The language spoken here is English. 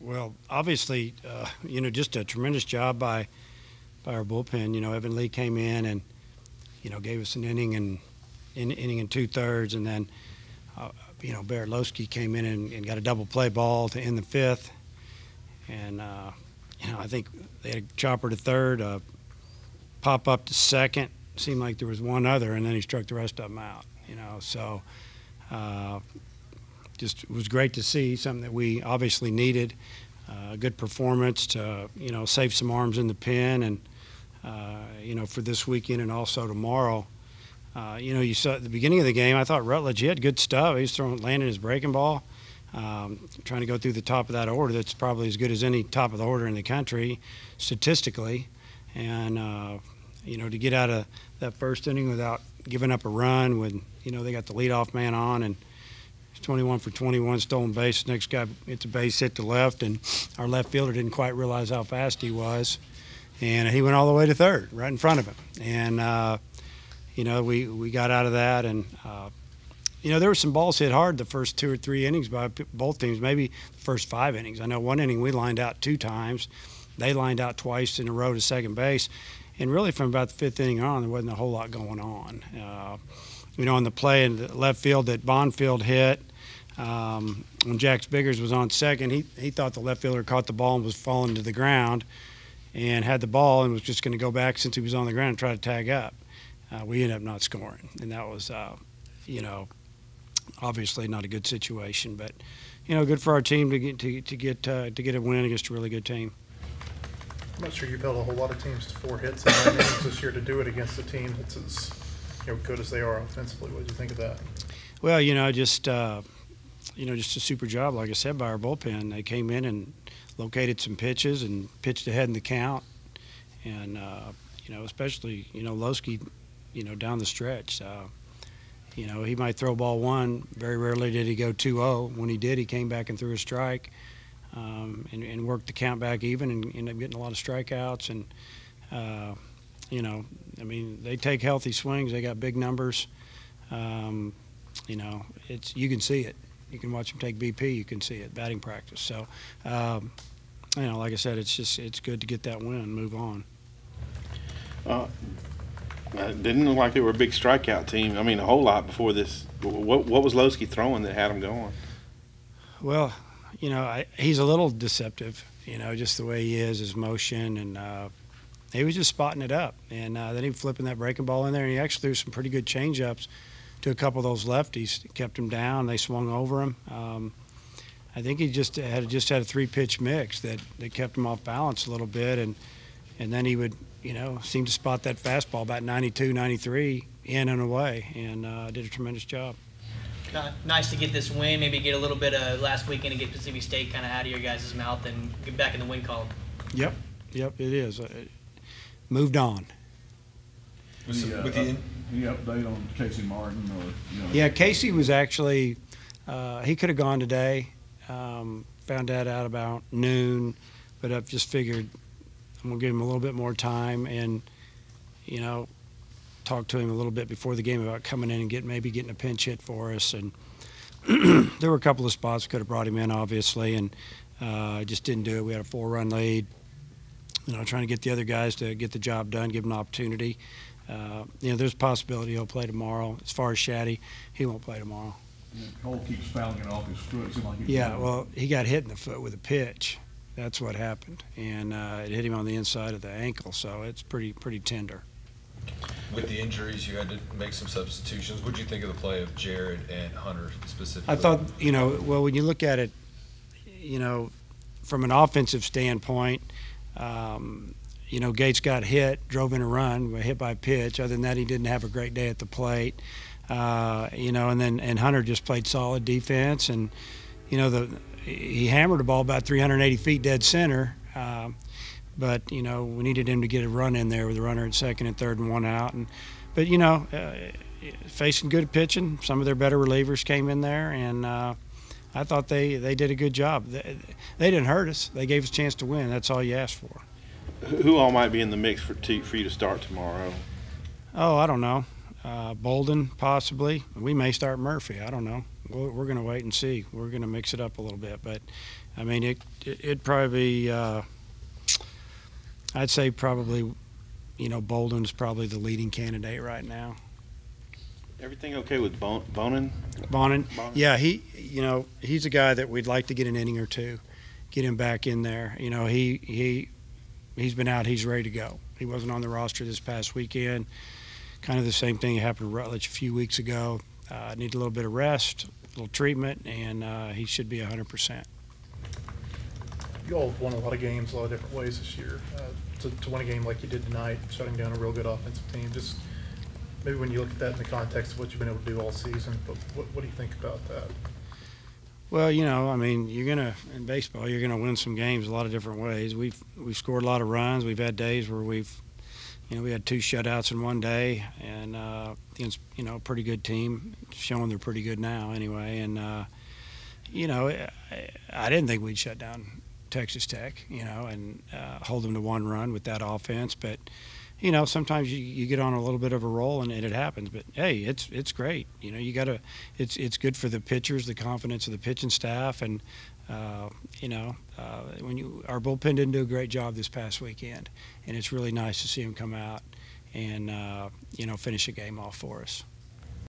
Well, obviously, just a tremendous job by our bullpen. Evan Lee came in and gave us an inning and inning and 2/3, and then Barrett Lowski came in and got a double play ball to end the fifth, and I think they had a chopper to third, pop up to second. Seemed like there was one other, and then he struck the rest of them out. So just it was great to see something that we obviously needed. A good performance to save some arms in the pen, and for this weekend and also tomorrow. You saw at the beginning of the game, I thought Rutledge, he had good stuff. He was landing his breaking ball, trying to go through the top of that order. That's probably as good as any top of the order in the country, statistically. And, to get out of that first inning without giving up a run when, they got the leadoff man on and 21 for 21, stolen base. Next guy hits a base hit to left, and our left fielder didn't quite realize how fast he was. And he went all the way to third, right in front of him. And, we got out of that, and there were some balls hit hard the first 2 or 3 innings by both teams, maybe the first 5 innings. I know one inning we lined out 2 times. They lined out twice in a row to second base. And really from about the 5th inning on, there wasn't a whole lot going on. On the play in the left field that Bonfield hit, when Jax Biggers was on second, he thought the left fielder caught the ball and was falling to the ground and had the ball and was just going to go back since he was on the ground and try to tag up. We ended up not scoring, and that was, obviously not a good situation. But, good for our team to get a win against a really good team. I'm not sure you've held a whole lot of teams to 4 hits in 9 innings this year. To do it against a team that's as good as they are offensively, what did you think of that? Well, just a super job, like I said, by our bullpen. They came in and located some pitches and pitched ahead in the count, and especially Lowski, down the stretch. He might throw ball 1. Very rarely did he go 2-0. When he did, he came back and threw a strike. And worked the count back even and ended up getting a lot of strikeouts. And, they take healthy swings. They got big numbers. You can see it. You can watch them take BP. You can see it, batting practice. So, like I said, it's good to get that win and move on. It didn't look like they were a big strikeout team. I mean, a whole lot before this. What was Lowski throwing that had him going? Well, he's a little deceptive, just the way he is, his motion, and he was just spotting it up. And then he flipping that breaking ball in there, and he actually threw some pretty good changeups to a couple of those lefties, kept him down. They swung over him. I think he just had a 3-pitch mix that kept him off balance a little bit, and then he would, seem to spot that fastball about 92, 93 in and away, and did a tremendous job. Nice to get this win, maybe get a little bit of last weekend and get Pacific State kind of out of your guys' mouth and get back in the win column. Yep, it is. Moved on. Any update on Casey Martin? Yeah, Casey was actually he could have gone today. Found that out about noon, but I've just figured I'm going to give him a little bit more time and, talk to him a little bit before the game about coming in and maybe getting a pinch hit for us. And there were a couple of spots could have brought him in, obviously, and just didn't do it. We had a 4-run lead. Trying to get the other guys to get the job done, give him an opportunity. There's a possibility he'll play tomorrow. As far as Shaddy, he won't play tomorrow. Yeah, Cole keeps fouling it off his foot. Well, he got hit in the foot with a pitch. That's what happened, and it hit him on the inside of the ankle, so it's pretty tender. With the injuries, you had to make some substitutions. What did you think of the play of Jared and Hunter specifically? I thought, well, when you look at it, from an offensive standpoint, Gates got hit, drove in a run, hit by pitch. Other than that, he didn't have a great day at the plate. And Hunter just played solid defense, and he hammered the ball about 380 feet dead center. But we needed him to get a run in there with a runner at second and third and 1 out. But facing good pitching, some of their better relievers came in there, and I thought they did a good job. They didn't hurt us. They gave us a chance to win. That's all you asked for. Who all might be in the mix for you to start tomorrow? Oh, I don't know. Bolden, possibly. We may start Murphy. I don't know. We're going to wait and see. We're going to mix it up a little bit. But I mean, it'd probably be, I'd say probably, you know, Bolden's probably the leading candidate right now. Everything okay with Bonin? Bonin, yeah, he's a guy that we'd like to get an inning or two, get him back in there. You know, he's been out, he's ready to go. He wasn't on the roster this past weekend. Kind of the same thing happened to Rutledge a few weeks ago. Need a little bit of rest, a little treatment, and he should be 100%. You all have won a lot of games a lot of different ways this year. To win a game like you did tonight, shutting down a real good offensive team, just maybe when you look at that in the context of what you've been able to do all season, but what do you think about that? Well, you know, I mean, in baseball, you're gonna win some games a lot of different ways. We've scored a lot of runs. We've had days where we had 2 shutouts in one day, and against, you know, a pretty good team, showing they're pretty good now anyway. And you know, I didn't think we'd shut down Texas Tech, you know, and hold them to 1 run with that offense, but you know, sometimes you get on a little bit of a roll and it happens. But hey, it's great. You know, it's good for the pitchers, the confidence of the pitching staff, and you know, our bullpen didn't do a great job this past weekend, and it's really nice to see them come out and you know, finish a game off for us.